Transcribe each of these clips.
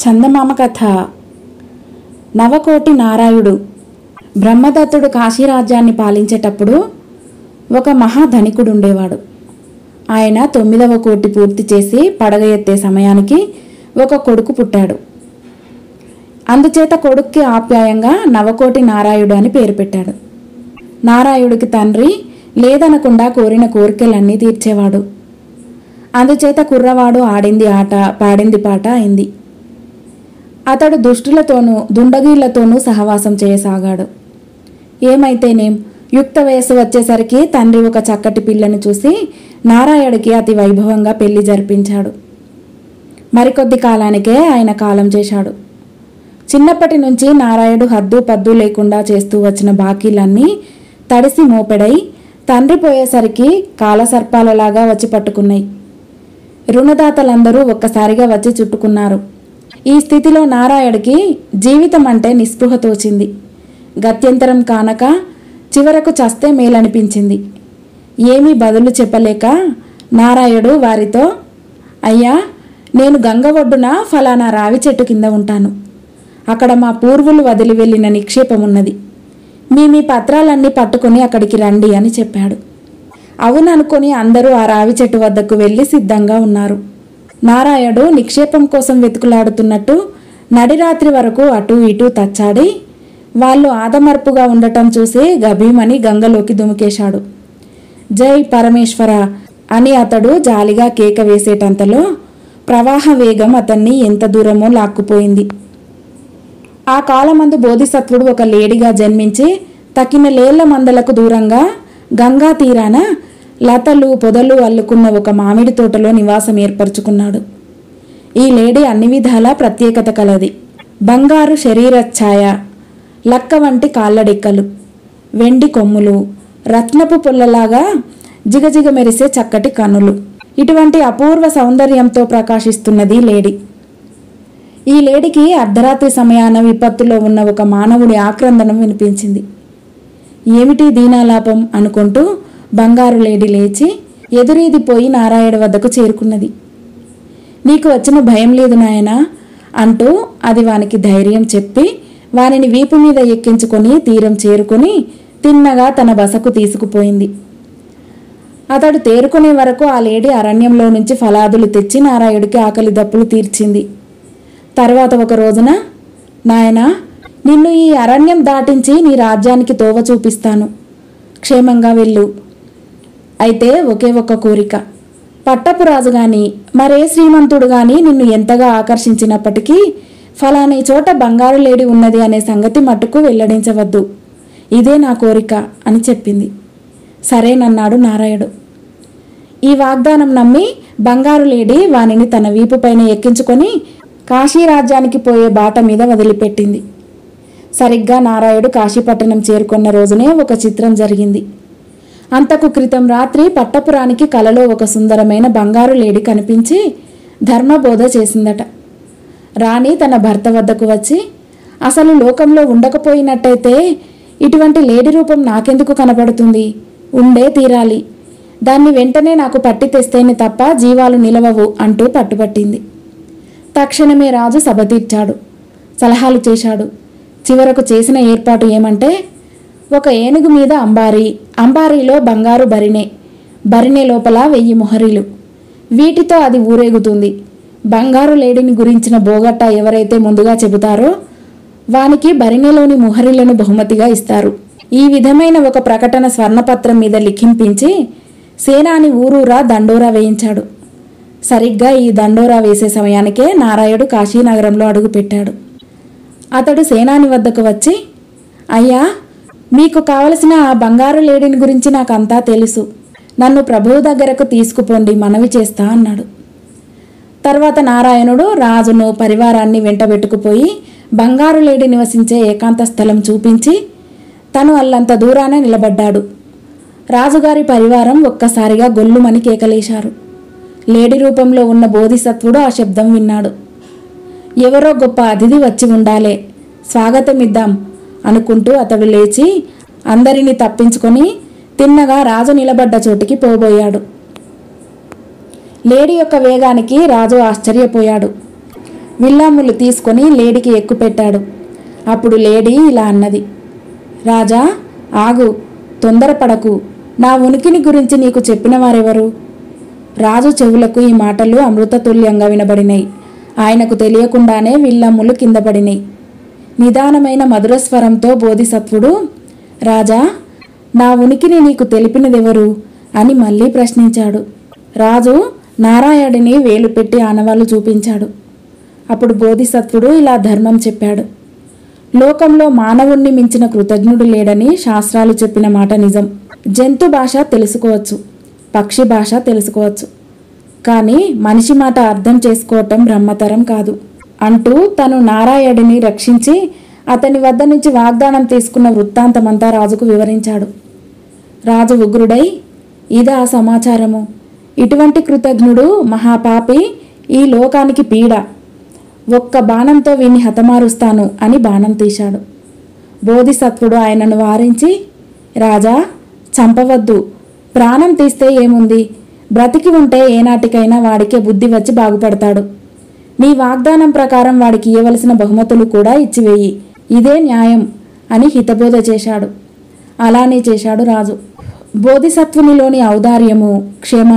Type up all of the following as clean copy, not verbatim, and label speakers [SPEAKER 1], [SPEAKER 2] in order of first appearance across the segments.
[SPEAKER 1] చందమామ కథ. నవకోటి నారాయుడు. బ్రహ్మదత్తుడు కాశీరాజ్యాన్ని పాలించేటప్పుడు ఒక మహాధనికుడు ఉండేవాడు. ఆయన 9వ కోటి పూర్తి చేసి పడగ ఎత్తే సమయానికి ఒక కొడుకు పుట్టాడు. అందుచేత కొడుక్కి ఆప్యాయంగా నవకోటి నారాయుడు అని పేరు పెట్టాడు. నారాయుడికి తండ్రి లేదనకుండా కోరిన కోరికలన్నీ తీర్చేవాడు. అందుచేత కుర్రవాడు ఆడింది ఆట, పాడింది పాట అయింది. అతడు దుష్టులతోనూ దుండగీళ్లతోనూ సహవాసం చేయసాగాడు. ఏమైతేనేం యుక్త వయస్సు వచ్చేసరికి తండ్రి ఒక చక్కటి పిల్లను చూసి నారాయుడికి అతి వైభవంగా పెళ్లి జరిపించాడు. మరికొద్ది కాలానికే ఆయన కాలం చేశాడు. చిన్నప్పటి నుంచి నారాయుడు హద్దు పద్దు లేకుండా చేస్తూ వచ్చిన బాకీలన్నీ తడిసి మోపెడై తండ్రి పోయేసరికి కాలసర్పాలలాగా వచ్చి పట్టుకున్నాయి. రుణదాతలందరూ ఒక్కసారిగా వచ్చి చుట్టుకున్నారు. ఈ స్థితిలో నారాయుడికి జీవితం అంటే నిస్పృహ తోచింది. గత్యంతరం కానక చివరకు చస్తే మేలనిపించింది. ఏమీ బదులు చెప్పలేక నారాయుడు వారితో, అయ్యా, నేను గంగ ఒడ్డున ఫలానా రావి చెట్టు కింద ఉంటాను. అక్కడ మా పూర్వులు వదిలి వెళ్ళిన నిక్షేపమున్నది. మీ పత్రాలన్నీ పట్టుకుని అక్కడికి రండి అని చెప్పాడు. అవుననుకొని అందరూ ఆ రావి చెట్టు వద్దకు వెళ్ళి సిద్ధంగా ఉన్నారు. నారాయుడు నిక్షేపం కోసం వెతుకులాడుతున్నట్టు నడిరాత్రి వరకు అటూ ఇటూ తచ్చాడి వాళ్ళు ఆదమర్పుగా ఉండటం చూసి గభీమని గంగలోకి దుమికేశాడు. జై పరమేశ్వర అని అతడు జాలిగా కేక వేసేటంతలో ప్రవాహ వేగం అతన్ని ఎంత దూరమో లాక్కుపోయింది. ఆ కాలమందు బోధిసత్వుడు ఒక లేడిగా జన్మించి తక్కిన లేళ్ల మందలకు దూరంగా గంగా తీరాన లతలు పొదలు అల్లుకున్న ఒక మామిడి తోటలో నివాసం ఏర్పరచుకున్నాడు. ఈ లేడీ అన్ని విధాలా ప్రత్యేకత కలది. బంగారు శరీరఛాయ, లక్క వంటి కాళ్ళడెక్కలు, వెండి కొమ్ములు, రత్నపు పొల్లలాగా జిగజిగ మెరిసే చక్కటి కనులు, ఇటువంటి అపూర్వ సౌందర్యంతో ప్రకాశిస్తున్నది లేడీ. ఈ లేడీకి అర్ధరాత్రి సమయాన విపత్తులో ఉన్న ఒక మానవుడి ఆక్రందనం వినిపించింది. ఏమిటి దీనాలాపం అనుకుంటూ బంగారు లేడీ లేచి ఎదురీదిపోయి నారాయుడు వద్దకు చేరుకున్నది. నీకు వచ్చిన భయం లేదు నాయనా అంటూ అది వానికి ధైర్యం చెప్పి వానిని వీపు మీద ఎక్కించుకొని తీరం చేరుకుని తిన్నగా తన బసకు తీసుకుపోయింది. అతడు తేరుకునే వరకు ఆ లేడీ అరణ్యంలో నుంచి ఫలాదులు తెచ్చి నారాయుడికి ఆకలి దప్పులు తీర్చింది. తర్వాత ఒక రోజున, నాయనా, నిన్ను ఈ అరణ్యం దాటించి నీ రాజ్యానికి తోవ చూపిస్తాను, క్షేమంగా వెళ్ళు. అయితే ఒకే ఒక్క కోరిక, పట్టపు రాజు గాని మరే శ్రీమంతుడు గాని నిన్ను ఎంతగా ఆకర్షించినప్పటికీ ఫలానీ చోట బంగారు లేడి ఉన్నది అనే సంగతి మట్టుకు వెల్లడించవద్దు. ఇదే నా కోరిక అని చెప్పింది. సరేనన్నాడు నారాయుడు. ఈ వాగ్దానం నమ్మి బంగారు లేడి వానిని తన వీపుపైన ఎక్కించుకొని కాశీరాజ్యానికి పోయే బాట మీద వదిలిపెట్టింది. సరిగ్గా నారాయుడు కాశీపట్టణం చేరుకున్న రోజునే ఒక చిత్రం జరిగింది. అంతకు క్రితం రాత్రి పట్టపురానికి కలలో ఒక సుందరమైన బంగారు లేడి కనిపించి ధర్మబోధ చేసిందట. రాణి తన భర్త వద్దకు వచ్చి, అసలు లోకంలో ఉండకపోయినట్టయితే ఇటువంటి లేడి రూపం నాకెందుకు కనబడుతుంది? ఉండే తీరాలి. దాన్ని వెంటనే నాకు పట్టి తెస్తేనే తప్ప జీవాలు నిలవవు అంటూ పట్టుబట్టింది. తక్షణమే రాజు సభ తీర్చాడు, సలహాలు చేశాడు. చివరకు చేసిన ఏర్పాటు ఏమంటే, ఒక ఏనుగు మీద అంబారీ, అంబారీలో బంగారు బరిణె, బరిణె లోపల 1000 మొహరీలు. వీటితో అది ఊరేగుతుంది. బంగారు లేడిని గురించిన బోగట్ట ఎవరైతే ముందుగా చెబుతారో వానికి బరిణెలోని మొహరీలను బహుమతిగా ఇస్తారు. ఈ విధమైన ఒక ప్రకటన స్వర్ణపత్రం మీద లిఖింపించి సేనాని ఊరూరా దండోరా వేయించాడు. సరిగ్గా ఈ దండోరా వేసే సమయానికే నారాయుడు కాశీనగరంలో అడుగుపెట్టాడు. అతడు సేనాని వద్దకు వచ్చి, అయ్యా, మీకు కావలసిన ఆ బంగారు లేడిని గురించి నాకంతా తెలుసు. నన్ను ప్రభువు దగ్గరకు తీసుకుపోండి, మనవి చేస్తా అన్నాడు. తర్వాత నారాయణుడు రాజును పరివారాన్ని వెంటబెట్టుకుపోయి బంగారు లేడి నివసించే ఏకాంత స్థలం చూపించి తను అల్లంత దూరాన నిలబడ్డాడు. రాజుగారి పరివారం ఒక్కసారిగా గొల్లుమని కేకలేశారు. లేడి రూపంలో ఉన్న బోధిసత్వుడు ఆ శబ్దం విన్నాడు. ఎవరో గొప్ప అతిథి వచ్చి ఉండాలే, స్వాగతమిద్దాం అనుకుంటూ అతడు లేచి అందరినీ తప్పించుకొని తిన్నగా రాజు నిలబడ్డ చోటికి పోబోయాడు. లేడీ యొక్క వేగానికి రాజు ఆశ్చర్యపోయాడు. విల్లాములు తీసుకొని లేడీకి ఎక్కుపెట్టాడు. అప్పుడు లేడీ ఇలా అన్నది, రాజా ఆగు, తొందరపడకు, నా ఉనికిని గురించి నీకు చెప్పిన వారెవరు? రాజు చెవులకు ఈ మాటలు అమృతతుల్యంగా వినబడినాయి. ఆయనకు తెలియకుండానే విల్లమ్ములు కింద పడినాయి. నిదానమైన మధురస్వరంతో బోధిసత్వుడు, రాజా నా ఉనికిని నీకు తెలిపినదెవరు అని మళ్ళీ ప్రశ్నించాడు. రాజు నారాయణుడిని వేలు పెట్టి ఆనవాళ్లు చూపించాడు. అప్పుడు బోధిసత్వుడు ఇలా ధర్మం చెప్పాడు. లోకంలో మానవుణ్ణి మించిన కృతజ్ఞుడు లేడని శాస్త్రాలు చెప్పిన మాట నిజం. జంతు భాష తెలుసుకోవచ్చు, పక్షి భాష తెలుసుకోవచ్చు, కానీ మనిషి మాట అర్థం చేసుకోవటం బ్రహ్మతరం కాదు అంటూ తను నారాయణుడిని రక్షించి అతని వద్ద నుంచి వాగ్దానం తీసుకున్న వృత్తాంతమంతా రాజుకు వివరించాడు. రాజు ఉగ్రుడై, ఇదా సమాచారము? ఇటువంటి కృతజ్ఞుడు మహాపాపి, ఈ లోకానికి పీడ. ఒక్క బాణంతో వీణ్ణి హతమారుస్తాను అని బాణం తీశాడు. బోధిసత్వుడు ఆయనను వారించి, రాజా చంపవద్దు, ప్రాణం తీస్తే ఏముంది, బ్రతికి ఉంటే ఏనాటికైనా వాడికే బుద్ధి వచ్చి బాగుపడతాడు. నీ వాగ్దానం ప్రకారం వాడికి ఇవ్వవలసిన బహుమతులు కూడా ఇచ్చివేయి, ఇదే న్యాయం అని హితబోధ చేశాడు. అలానే చేశాడు రాజు. బోధిసత్వునిలోని ఔదార్యము, క్షమ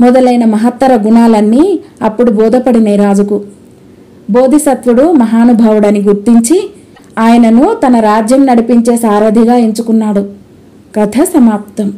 [SPEAKER 1] మొదలైన మహత్తర గుణాలన్నీ అప్పుడు బోధపడినాయి రాజుకు. బోధిసత్వుడు మహానుభావుడని గుర్తించి ఆయనను తన రాజ్యం నడిపించే సారథిగా ఎంచుకున్నాడు. కథ సమాప్తం.